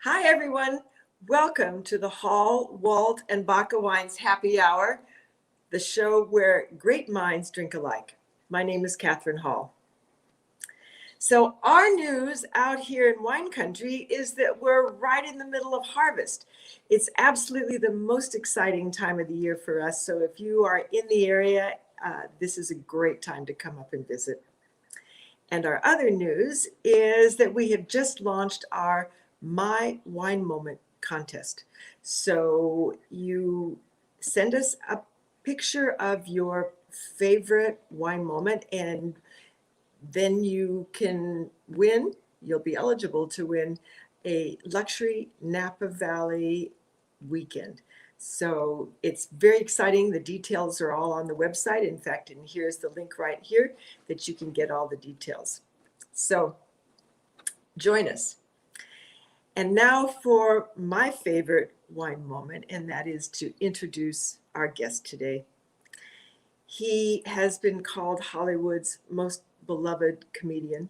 Hi, everyone. Welcome to the Hall, Walt, and Baca Wines Happy Hour, the show where great minds drink alike. My name is Kathryn Hall. So our news out here in wine country is that we're right in the middle of harvest. It's absolutely the most exciting time of the year for us. So if you are in the area, this is a great time to come up and visit. And our other news is that we have just launched our My Wine Moment contest. So you send us a picture of your favorite wine moment, and then you can win. You'll be eligible to win a luxury Napa Valley weekend. So it's very exciting. The details are all on the website. In fact, and here's the link right here that you can get all the details. So join us. And now for my favorite wine moment, and that is to introduce our guest today. He has been called Hollywood's most beloved comedian.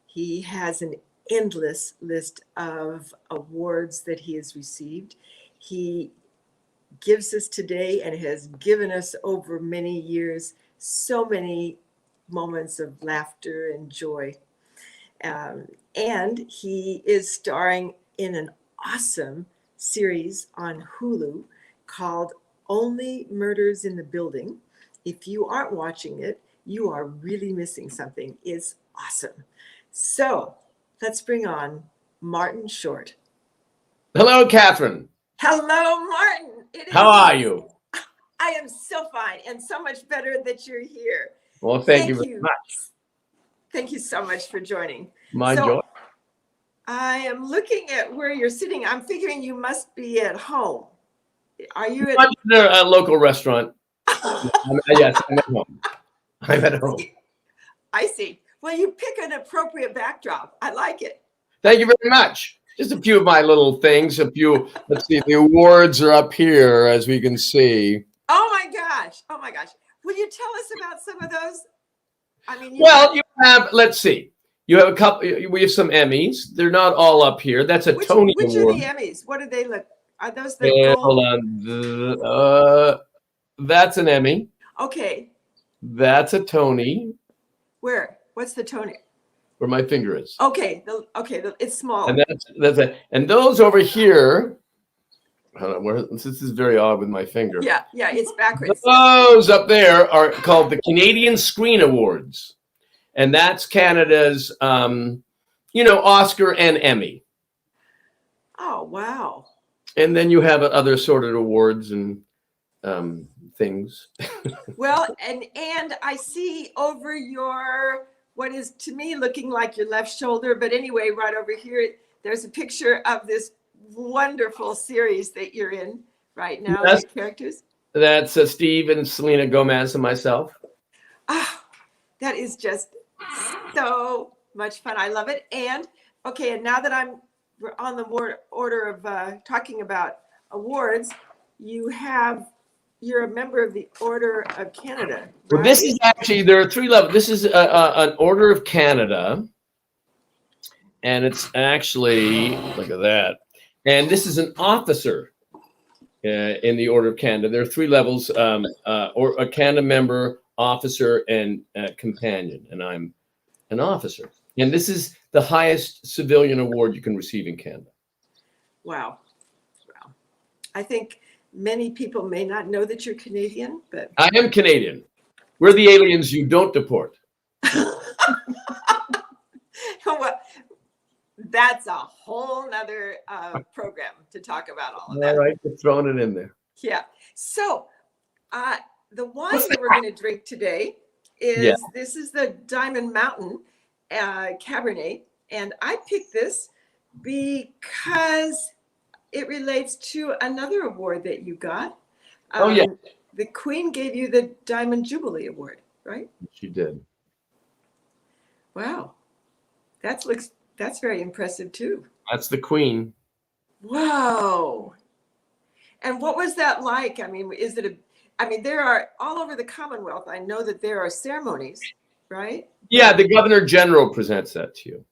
He has an endless list of awards that he has received. He gives us today and has given us over many years so many moments of laughter and joy. And he is starring in an awesome series on Hulu called Only Murders in the Building. If you aren't watching it, you are really missing something. It's awesome. So let's bring on Martin Short. Hello, Kathryn. Hello, Martin. How are you? I am so fine and so much better that you're here. Well, thank you very much. Thank you so much for joining. My joy. I am looking at where you're sitting. I'm figuring you must be at home. Are you at a local restaurant? Yes, I'm at home. I'm at home. I see. Well, you pick an appropriate backdrop. I like it. Thank you very much. Just a few of my little things. Let's see, the awards are up here, as we can see. Oh my gosh. Oh my gosh. Will you tell us about some of those? I mean, you have, let's see. You have a couple, we have some Emmys. They're not all up here. That's a Tony Which Award. are the Emmys? What do they look? Are those the gold? Hold on. That's an Emmy. Okay. That's a Tony. Where? What's the Tony? Where my finger is. Okay. It's small. And that's it. And those over here. This is very odd with my finger. Yeah, it's backwards. Those up there are called the Canadian Screen Awards, and that's Canada's, Oscar and Emmy. Oh, wow! And then you have other sorted awards and things. Well, and I see over your what is to me looking like your left shoulder, but anyway, right over here, there's a picture of this wonderful series that you're in right now. Yes. The characters. That's Steve and Selena Gomez and myself. Ah, that is just so much fun. I love it. And okay, and now that we're on the order of talking about awards, you're a member of the Order of Canada. Right? Well, this is actually, there are 3 levels. This is an Order of Canada, and it's actually, look at that. And this is an officer in the Order of Canada. There are 3 levels, or a Canada member, officer, and companion. And I'm an officer. And this is the highest civilian award you can receive in Canada. Wow. I think many people may not know that you're Canadian, but I am Canadian. We're the aliens you don't deport. Well, that's a whole nother program to talk about all of that. All right, just throwing it in there. Yeah. So the wine that we're going to drink today this is the Diamond Mountain Cabernet. And I picked this because it relates to another award that you got. The Queen gave you the Diamond Jubilee Award, right? She did. Wow. That's very impressive too. That's the Queen. Wow. And what was that like? I mean, there are all over the Commonwealth. I know that there are ceremonies, right? Yeah, the Governor General presents that to you.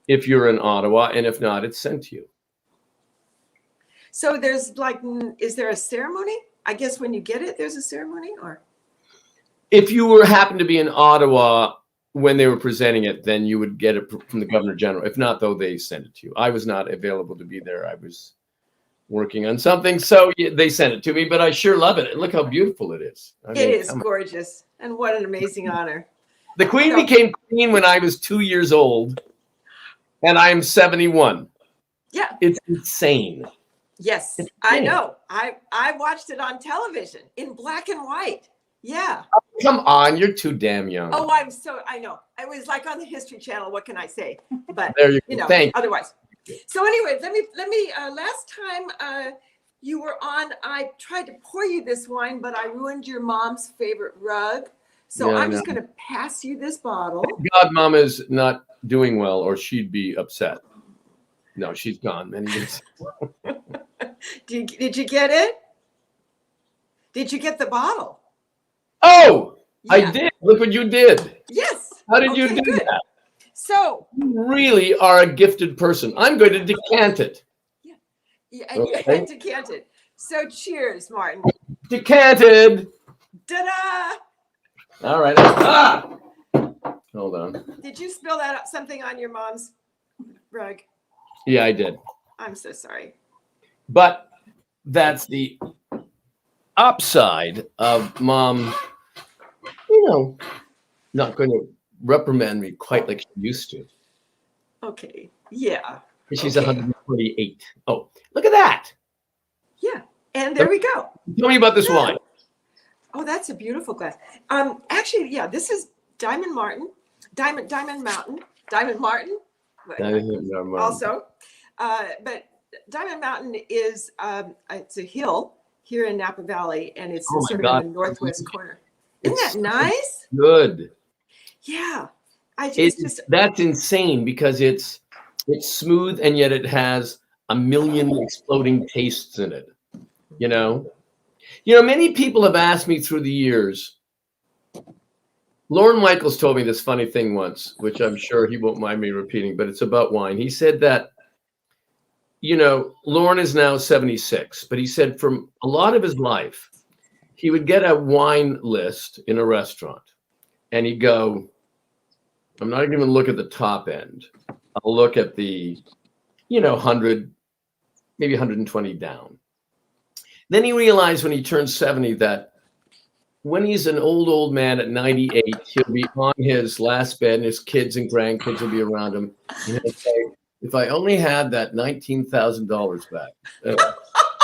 if you're in Ottawa, and if not, it's sent to you. So there's like, is there a ceremony? I guess when you get it, there's a ceremony, or? If you happen to be in Ottawa when they were presenting it, then you would get it from the Governor General. If not, though, they send it to you. I was not available to be there. I was working on something, so they sent it to me, but I sure love it. Look how beautiful it is. I mean, It is gorgeous, and what an amazing honor. The Queen became queen when I was 2 years old, and I am 71. Yeah. It's insane. Yes, I know. I watched it on television in black and white. Yeah. Oh, come on, you're too damn young. Oh, I know. I was like on the History Channel. What can I say? But there you go. Otherwise. So anyway, let me. Last time you were on, I tried to pour you this wine, but I ruined your mom's favorite rug. So I'm just going to pass you this bottle. Thank God, Mama's not doing well, or she'd be upset. No, she's gone many years. Did you get it? Did you get the bottle? Oh, yeah. I did. Look what you did. Yes. How did you do that? So you really are a gifted person. I'm going to decant it. Yeah, and you had decanted. So cheers, Martin. Decanted. Ta-da! All right. Ah! Hold on. Did you spill something on your mom's rug? Yeah, I did. I'm so sorry. But that's the upside of Mom, not going to reprimand me quite like she used to. Okay. Yeah. She's 128. Oh, look at that. Yeah. And there we go. Tell me about this wine. Oh, that's a beautiful glass. Actually, yeah, this is Diamond Mountain. Also. But Diamond Mountain is it's a hill here in Napa Valley, and it's sort of in the northwest corner. Isn't that nice? Good. Yeah. That's insane because it's smooth and yet it has a million exploding tastes in it. Many people have asked me through the years. Lorne Michaels told me this funny thing once, which I'm sure he won't mind me repeating, but it's about wine. He said that, Lorne is now 76, but he said from a lot of his life, he would get a wine list in a restaurant and he'd go, I'm not even going to look at the top end. I'll look at the, 100, maybe 120 down. Then he realized when he turned 70 that when he's an old man at 98, he'll be on his last bed and his kids and grandkids will be around him. And he'll say, if I only had that $19,000 back.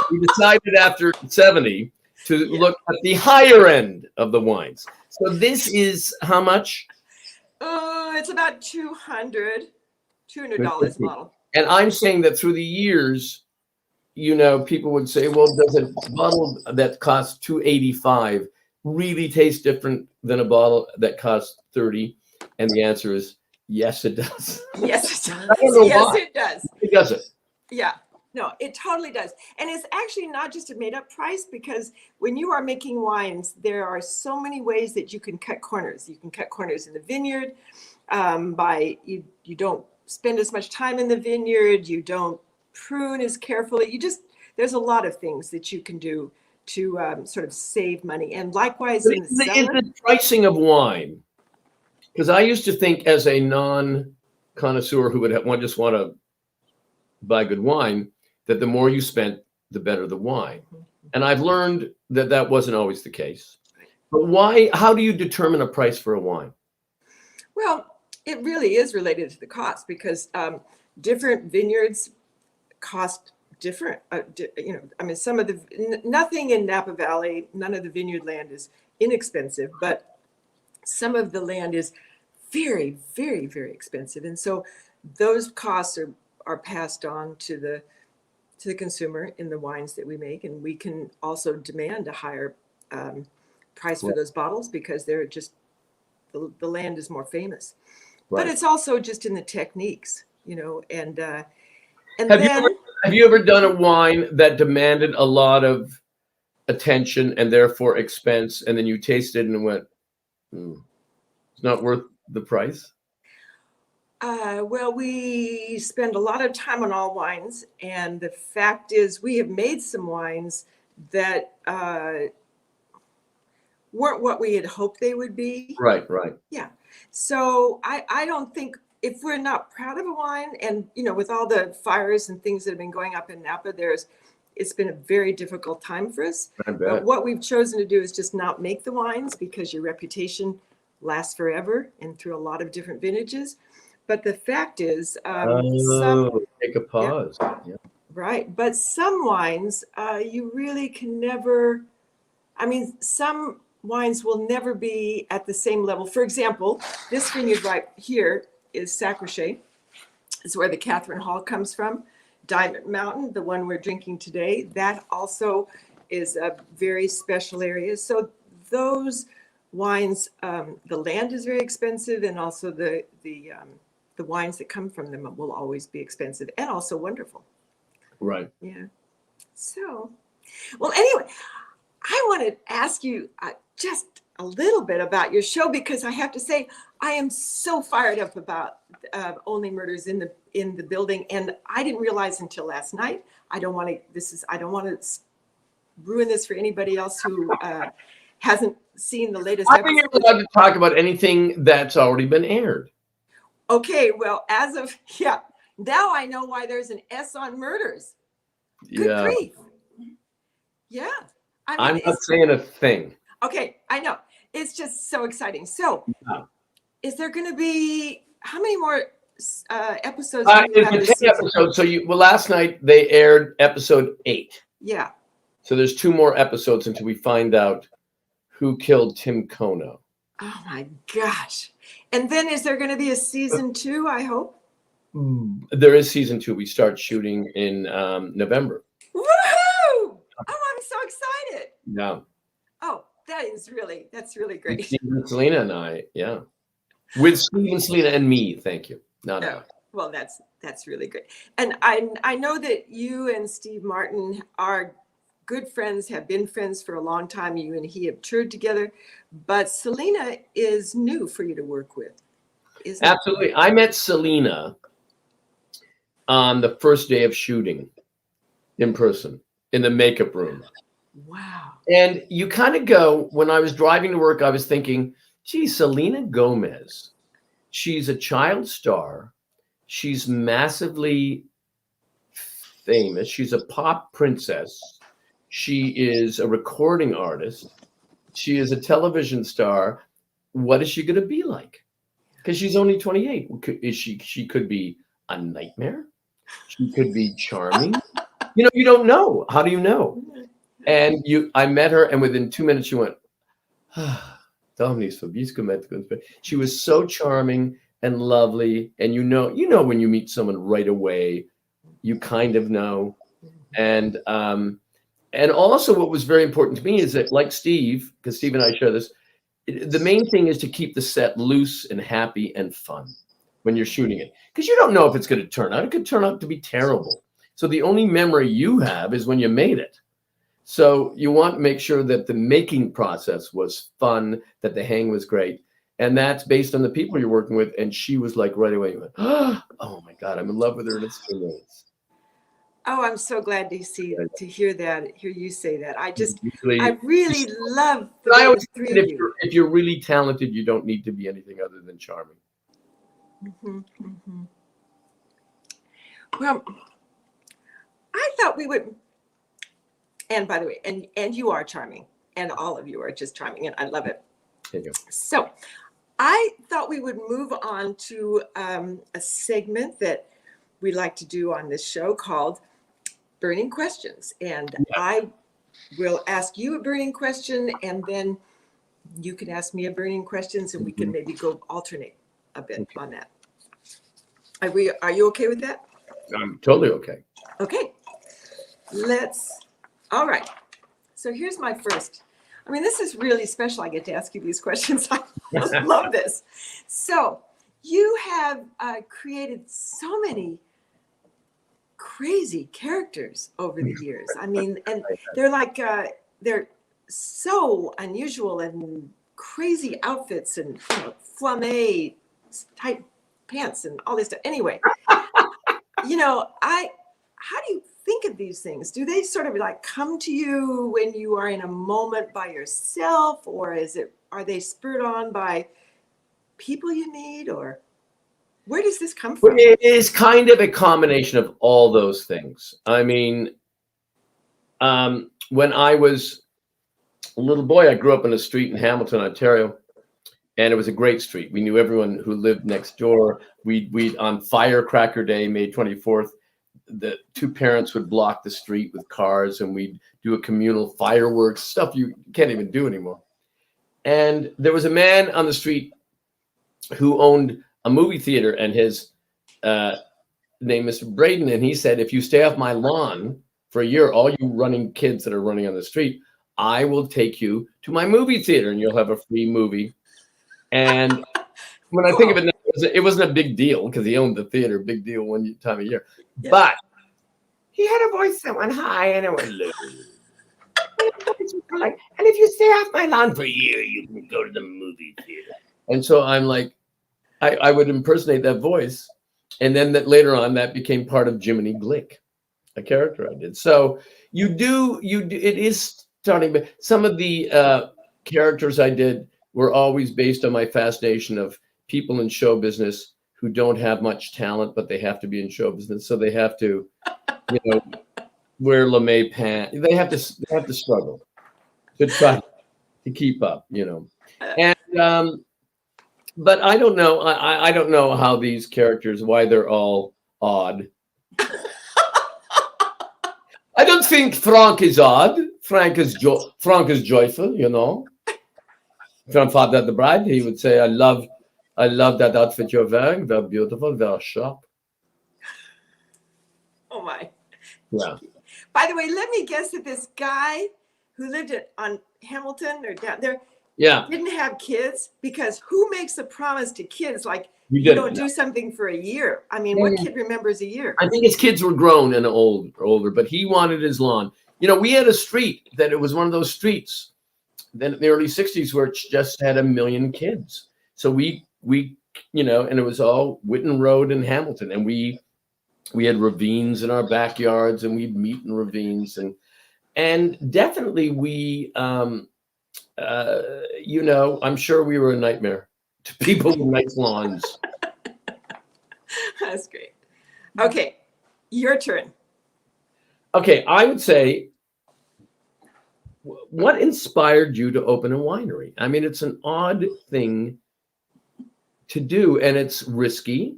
He decided after 70 to look at the higher end of the wines. So this is how much? It's about $200 bottle. And I'm saying that through the years, people would say, well, does a bottle that costs $285 really taste different than a bottle that costs $30? And the answer is yes, it does. Yes, it does. I don't know yes, why. It does. It does it. Yeah. No, it totally does. And it's actually not just a made up price, because when you are making wines, there are so many ways that you can cut corners. You can cut corners in the vineyard by you don't spend as much time in the vineyard. You don't prune as carefully. There's a lot of things that you can do to sort of save money. And likewise in the cellar. The pricing of wine. Because I used to think as a non-connoisseur who would just want to buy good wine, that the more you spent, the better the wine. And I've learned that wasn't always the case. But how do you determine a price for a wine? Well, it really is related to the cost, because different vineyards cost different. Some of nothing in Napa Valley, none of the vineyard land is inexpensive, but some of the land is very, very, very expensive. And so those costs are passed on to the consumer in the wines that we make. And we can also demand a higher price for those bottles because they're just, the land is more famous. Right. But it's also just in the techniques, and have you ever done a wine that demanded a lot of attention and therefore expense, and then you tasted it and went, it's not worth the price? Well, we spend a lot of time on all wines, and the fact is, we have made some wines that weren't what we had hoped they would be. Right, right. Yeah. So I don't think if we're not proud of a wine, and with all the fires and things that have been going up in Napa, it's been a very difficult time for us. I But bet. what we've chosen to do is just not make the wines because your reputation lasts forever and through a lot of different vintages. But the fact is, Take a pause. Yeah. right. But some wines, you really can never. I mean, some wines will never be at the same level. For example, this vineyard right here is Sacrochet. It's where the Kathryn Hall comes from. Diamond Mountain, the one we're drinking today, that also is a very special area. So those wines, the land is very expensive, and also the wines that come from them will always be expensive and also wonderful. Right. Yeah. So, well, anyway, I want to ask you just a little bit about your show, because I have to say I am so fired up about Only Murders in the Building, and I didn't realize until last night. I don't want to ruin this for anybody else who hasn't seen the latest I think you're allowed to talk about anything that's already been aired. Okay, well, now I know why there's an S on murders. Good grief. Yeah. I mean, I'm not saying a thing. Okay, I know. It's just so exciting. So, is there going to be how many more episodes? It's 10 episodes. So last night they aired episode 8. Yeah. So there's 2 more episodes until we find out who killed Tim Kono. Oh my gosh! And then is there going to be a season 2? I hope. There is season 2. We start shooting in November. Woohoo! Oh, I'm so excited. Yeah. Oh, that's really great. Steve and Selena and I, yeah. With Steve and Selena and me, thank you. Well, that's really great. And I know that you and Steve Martin are good friends, have been friends for a long time. You and he have toured together, but Selena is new for you to work with, isn't it? Absolutely. I met Selena on the first day of shooting in person in the makeup room. Wow. And you kind of go, when I was driving to work, I was thinking, gee, Selena Gomez, she's a child star. She's massively famous. She's a pop princess. She is a recording artist. She is a television star. What is she going to be like? Because she's only 28. She could be a nightmare. She could be charming. You don't know. How do you know? And I met her, and within 2 minutes, she went, she was so charming and lovely. And you know when you meet someone right away, you kind of know. And also what was very important to me is that, like Steve, because Steve and I share this, the main thing is to keep the set loose and happy and fun when you're shooting it. Because you don't know if it's going to turn out. It could turn out to be terrible. So the only memory you have is when you made it. So you want to make sure that the making process was fun, that the hang was great. And that's based on the people you're working with. And she was like right away, went, oh my God, I'm in love with her. And it's 2 minutes. Oh, I'm so glad to hear you say that. I really love the way the three of you. If you're really talented, you don't need to be anything other than charming. Mm-hmm, mm-hmm. Well, I thought we would, and by the way, and you are charming, and all of you are just charming, and I love it. There you go. So I thought we would move on to a segment that we like to do on this show called Burning Questions. And I will ask you a burning question, and then you can ask me a burning question, so we can maybe go alternate a bit on that. Are you okay with that? I'm totally okay. Okay. All right. So here's my first. I mean, this is really special. I get to ask you these questions. I just love this. So you have created so many crazy characters over the years. I mean, and they're like, they're so unusual and crazy outfits and flamme type pants and all this stuff. Anyway, how do you think of these things? Do they sort of like come to you when you are in a moment by yourself, or are they spurred on by people you meet, or where does this come from? It is kind of a combination of all those things. I mean, when I was a little boy, I grew up in a street in Hamilton, Ontario, and it was a great street. We knew everyone who lived next door. We'd on Firecracker Day, May 24th, the two parents would block the street with cars, and we'd do a communal fireworks, stuff you can't even do anymore. And there was a man on the street who owned a movie theater, and his name is Mr. Braden, and he said, if you stay off my lawn for a year, all you running kids that are running on the street, I will take you to my movie theater, and you'll have a free movie. And when I think of it now, it wasn't a big deal because he owned the theater, big deal one time a year. Yeah. But he had a voice that went high and it went low. And if you stay off my lawn for a year, you can go to the movie theater. And so I'm like, I would impersonate that voice. And then later on, that became part of Jiminy Glick, a character I did. So it is starting, but some of the characters I did were always based on my fascination of people in show business who don't have much talent, but they have to be in show business. So they have to, wear lame pants. They have to struggle to try to keep up, And but I don't know. I don't know how these characters, why they're all odd. I don't think Frank is odd. Frank is joyful, Grandfather the Bride, he would say, I love that outfit you're wearing. They're beautiful, they're sharp. Oh my. Yeah. By the way, let me guess that this guy who lived on Hamilton or down there didn't have kids, because who makes a promise to kids like you don't do something for a year? I mean, what kid remembers a year? I think his kids were grown and older, but he wanted his lawn. We had a street that it was one of those streets then in the early 60s where it just had 1 million kids. So we and it was all Whitten Road in Hamilton, and we had ravines in our backyards, and we'd meet in ravines, and definitely we I'm sure we were a nightmare to people with nice lawns. That's great. Okay, your turn. Okay, I would say, what inspired you to open a winery? I mean, it's an odd thing to do, and it's risky,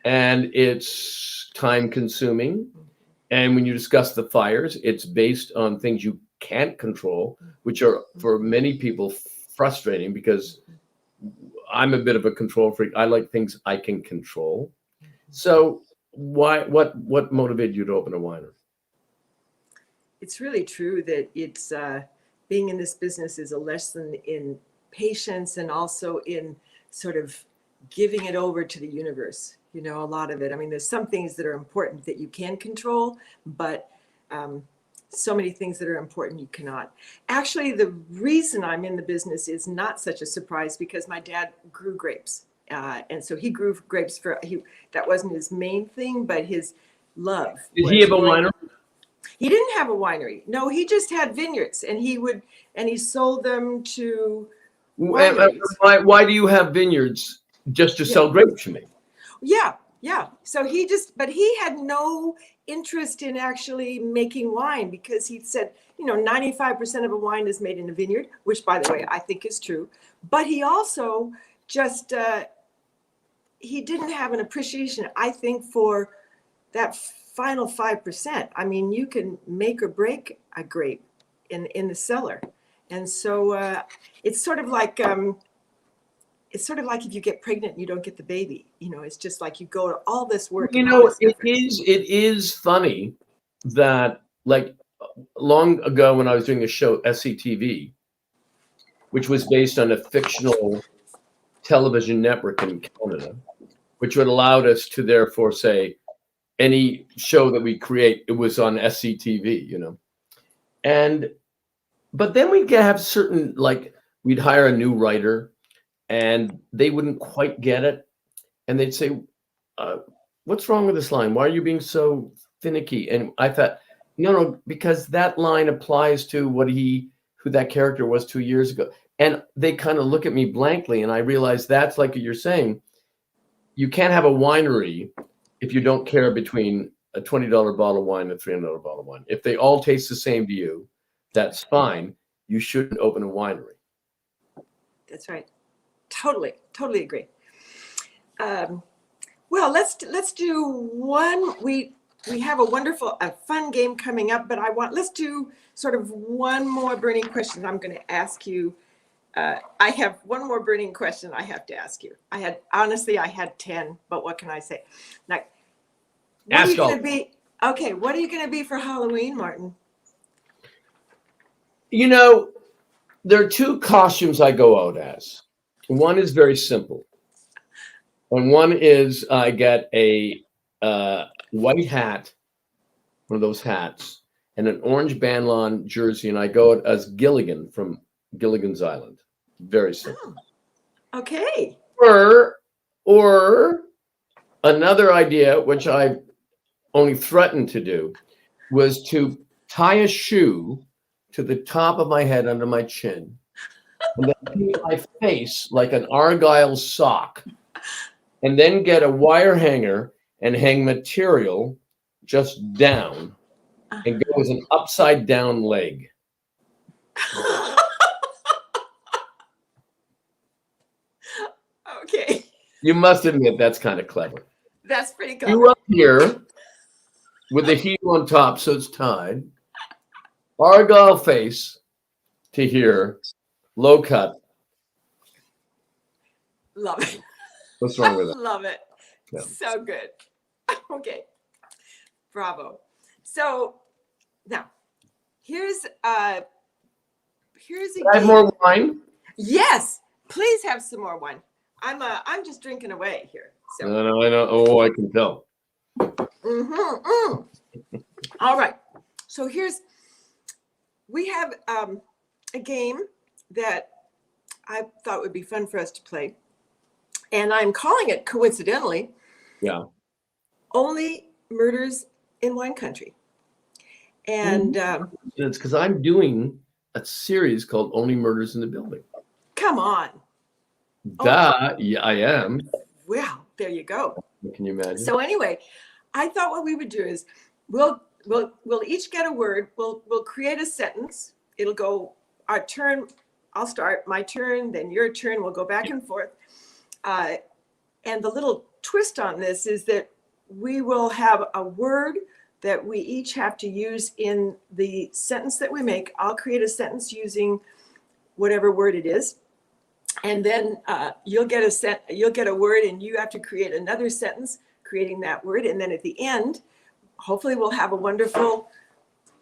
and it's time consuming. And when you discuss the fires, it's based on things you can't control, which are for many people frustrating, because I'm a bit of a control freak. I like things I can control. So what motivated you to open a winery? It's really true that it's being in this business is a lesson in patience, and also in sort of giving it over to the universe. A lot of it. I mean, there's some things that are important that you can control, but so many things that are important you cannot. Actually, the reason I'm in the business is not such a surprise, because my dad grew grapes. And so he grew grapes that wasn't his main thing, but his love. Did he have a winery? He didn't have a winery. No, he just had vineyards, and he sold them to wineries. Why do you have vineyards? Just to sell grapes, you mean? Yeah. So he had no interest in actually making wine, because he said, 95% of a wine is made in a vineyard, which, by the way, I think is true. But he also just, he didn't have an appreciation, I think, for that final 5%. I mean, you can make or break a grape in the cellar. And so it's sort of like if you get pregnant and you don't get the baby. It's just like you go to all this work. It is funny that, like, long ago when I was doing a show, SCTV, which was based on a fictional television network in Canada, which would allow us to therefore say any show that we create, it was on SCTV, but then we'd have certain, like, we'd hire a new writer, and they wouldn't quite get it. and they'd say, what's wrong with this line? Why are you being so finicky? And I thought, no, because that line applies to who that character was 2 years ago. And they kind of look at me blankly, and I realize that's like you're saying, you can't have a winery if you don't care between a $20 bottle of wine and a $300 bottle of wine. If they all taste the same to you, that's fine. You shouldn't open a winery. That's right. Totally agree. Well, let's do one. We have a fun game coming up, but let's do sort of one more burning question I'm going to ask you. I have one more burning question I have to ask you. I had 10, but what can I say? Like, what are you going to be? Okay, what are you going to be for Halloween, Martin? You know, there are two costumes I go out as. One is very simple. And one is I get a white hat, one of those hats, and an orange bandlawn jersey, and I go out as Gilligan from Gilligan's Island. Very simple. Oh, okay. Or another idea, which I only threatened to do, was to tie a shoe to the top of my head under my chin, and then paint my face like an Argyle sock, and then get a wire hanger and hang material just down and go as an upside down leg. Okay. You must admit that's kind of clever. That's pretty clever. You up here with the heel on top, so it's tied. Argyle face to here, low cut. Love it. What's wrong with that? Love it. Yeah. So good. Okay. Bravo. So now here's a game. I have more wine? Yes. Please have some more wine. I'm just drinking away here. So. I know. Oh, I can tell. All right. So we have a game that I thought would be fun for us to play. And I'm calling it, coincidentally, Only Murders in Wine Country. And it's because I'm doing a series called Only Murders in the Building. Come on. Yeah, I am. Well, there you go. Can you imagine? So anyway, I thought what we would do is we'll each get a word. We'll create a sentence. It'll go our turn. I'll start my turn, then your turn. We'll go back and forth. And the little twist on this is that we will have a word that we each have to use in the sentence that we make. I'll create a sentence using whatever word it is. And then you'll get a word, and you have to create another sentence creating that word. And then at the end, hopefully we'll have a wonderful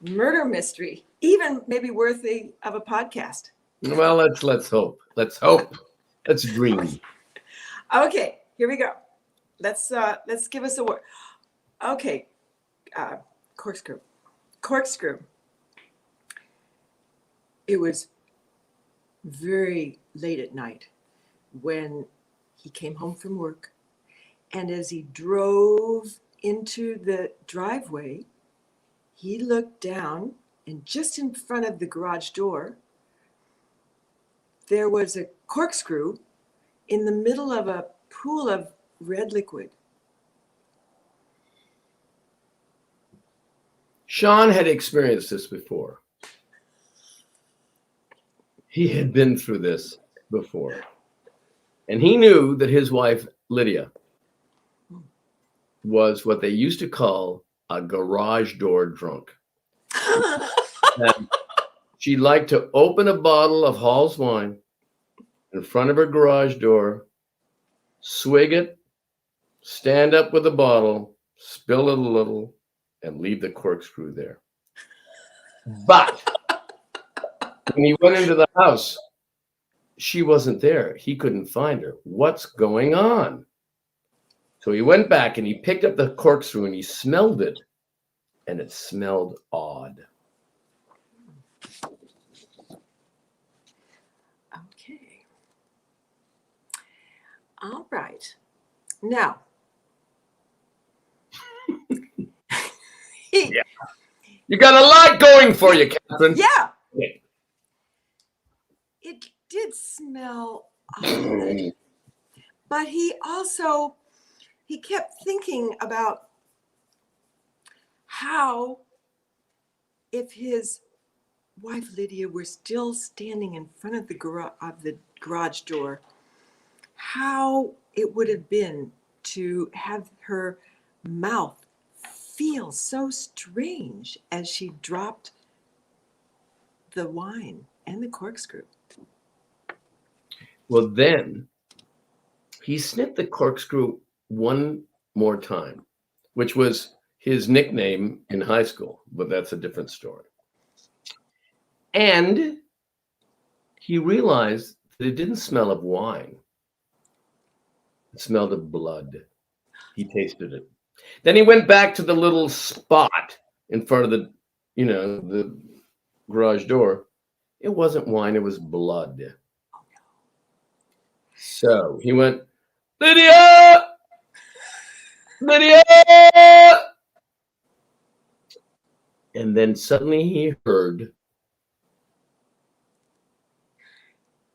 murder mystery, even maybe worthy of a podcast. Well, let's hope. Let's dream. Okay, here we go. Let's give us a word. Okay, corkscrew. It was very late at night when he came home from work, and as he drove into the driveway, he looked down, and just in front of the garage door, there was a corkscrew in the middle of a pool of red liquid. Sean had experienced this before. He had been through this before. And he knew that his wife, Lydia, was what they used to call a garage door drunk. And she liked to open a bottle of Hall's wine in front of her garage door, swig it, stand up with the bottle, spill it a little, and leave the corkscrew there. But when he went into the house, she wasn't there. He couldn't find her. What's going on? So he went back and he picked up the corkscrew and he smelled it, and it smelled odd. Okay. All right. Now, Yeah. You got a lot going for you, Kathryn. yeah, Yeah. it did smell odd, but he kept thinking about how, if his wife Lydia were still standing in front of the garage door, how it would have been to have her mouth feel so strange as she dropped the wine and the corkscrew. Well, then he sniffed the corkscrew one more time, which was his nickname in high school, but that's a different story. And he realized that it didn't smell of wine. It smelled of blood. He tasted it. Then he went back to the little spot in front of the garage door. It wasn't wine, it was blood. So he went, Lydia! Lydia! And then suddenly he heard.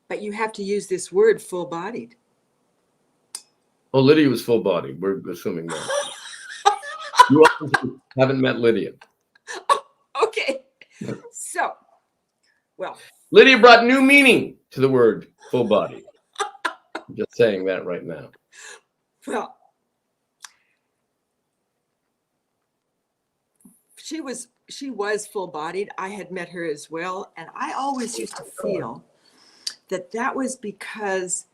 But you have to use this word full-bodied. Oh, Lydia was full bodied. We're assuming that. You obviously haven't met Lydia. Okay. So, well. Lydia brought new meaning to the word full bodied. I'm just saying that right now. Well, she was full-bodied. I had met her as well, and I always used to feel that was because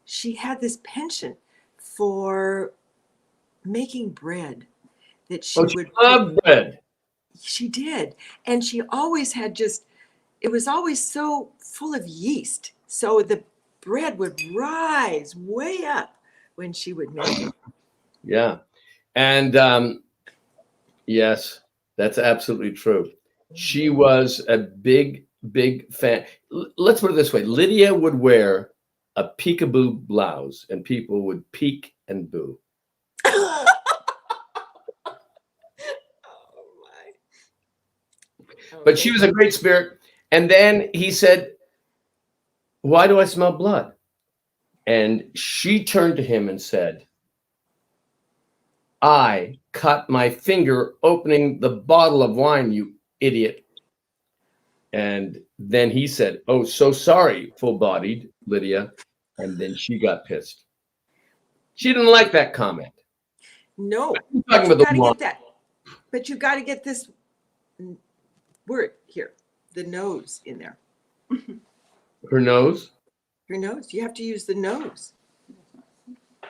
she had this penchant for making bread. That she would love bread. She did, and she always had it was always so full of yeast, so the bread would rise way up when she would make it. Yeah. And yes, that's absolutely true. She was a big, big fan. Let's put it this way. Lydia would wear a peekaboo blouse and people would peek and boo. Oh my. But she was a great spirit. And then he said, why do I smell blood? And she turned to him and said, I cut my finger opening the bottle of wine, you idiot. And then he said, oh, so sorry, full-bodied Lydia. And then she got pissed. She didn't like that comment. No, I'm but talking you about got the to wine. get that. But you got to get this word here, the nose in there. Her nose? Her nose. You have to use the nose.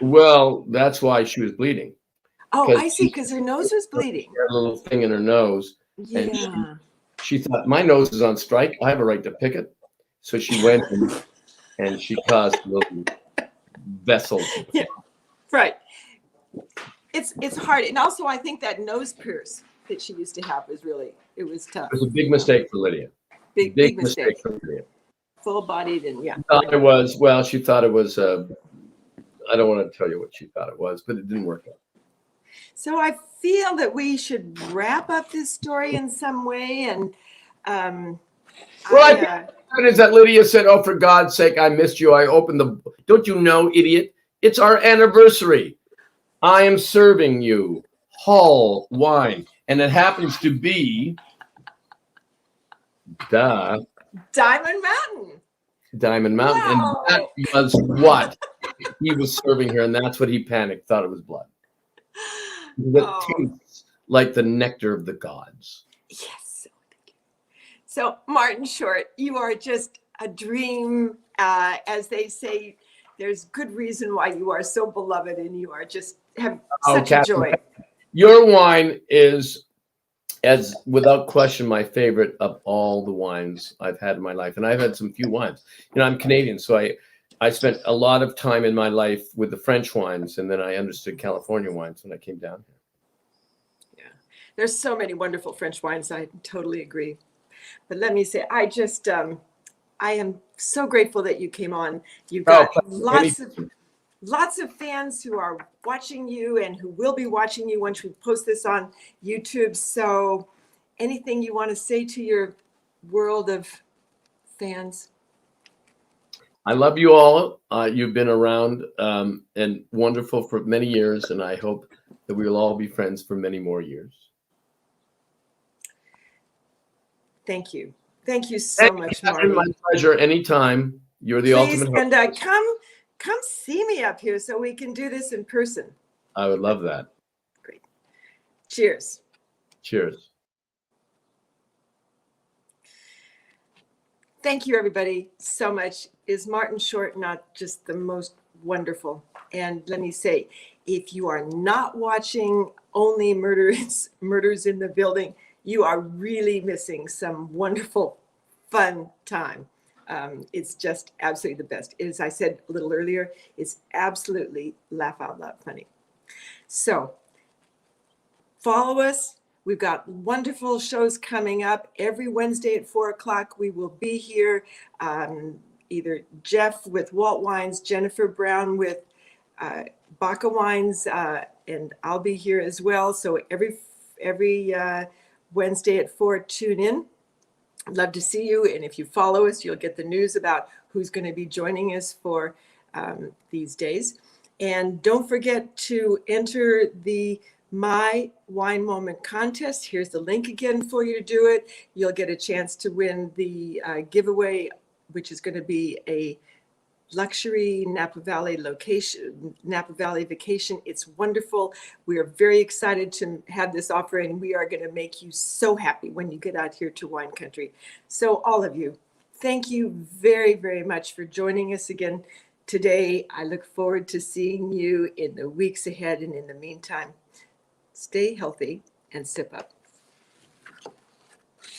Well, that's why she was bleeding. Oh, I see, because her nose was bleeding. She had a little thing in her nose. Yeah. And she thought, my nose is on strike. I have a right to pick it. So she went and she caused a little vessel. Yeah. Right. It's hard. And also, I think that nose pierce that she used to have was tough. It was a big mistake for Lydia. Big mistake. For Lydia. Full-bodied and yeah. She thought it was, I don't want to tell you what she thought it was, but it didn't work out. So I feel that we should wrap up this story in some way. And is that Lydia said, oh, for God's sake, I missed you. I opened don't you know, idiot? It's our anniversary. I am serving you Hall wine. And it happens to be Diamond Mountain. Wow. And that was what he was serving her. And that's what he panicked, thought it was blood. That tastes like the nectar of the gods. Yes. So Martin Short, you are just a dream. As they say, there's good reason why you are so beloved, and you are just have such a joy. Your wine is, as without question, my favorite of all the wines I've had in my life. And I've had some few wines. I'm Canadian, so I spent a lot of time in my life with the French wines, and then I understood California wines when I came down here. Yeah, there's so many wonderful French wines. I totally agree. But let me say, I am so grateful that you came on. You've got lots of lots of fans who are watching you and who will be watching you once we post this on YouTube. So anything you want to say to your world of fans? I love you all. You've been around and wonderful for many years, and I hope that we will all be friends for many more years. Thank you. Thank you so much, Marty. My pleasure. Anytime. You're the Please, ultimate. and come see me up here so we can do this in person. I would love that. Great. Cheers. Cheers. Thank you, everybody, so much. Is Martin Short not just the most wonderful? And let me say, if you are not watching only Murders in the Building, you are really missing some wonderful, fun time. It's just absolutely the best. As I said a little earlier, it's absolutely laugh out loud funny. So follow us. We've got wonderful shows coming up. Every Wednesday at 4 o'clock, we will be here. Either Jeff with Walt Wines, Jennifer Brown with Baca Wines, and I'll be here as well. So every Wednesday at 4, tune in. I'd love to see you. And if you follow us, you'll get the news about who's going to be joining us for these days. And don't forget to enter the My Wine Moment contest. Here's the link again for you to do it. You'll get a chance to win the giveaway, which is going to be a luxury Napa Valley vacation. It's wonderful. We are very excited to have this offer, and we are going to make you so happy when you get out here to wine country. So all of you, thank you very, very much for joining us again today. I look forward to seeing you in the weeks ahead. And in the meantime, stay healthy and sip up.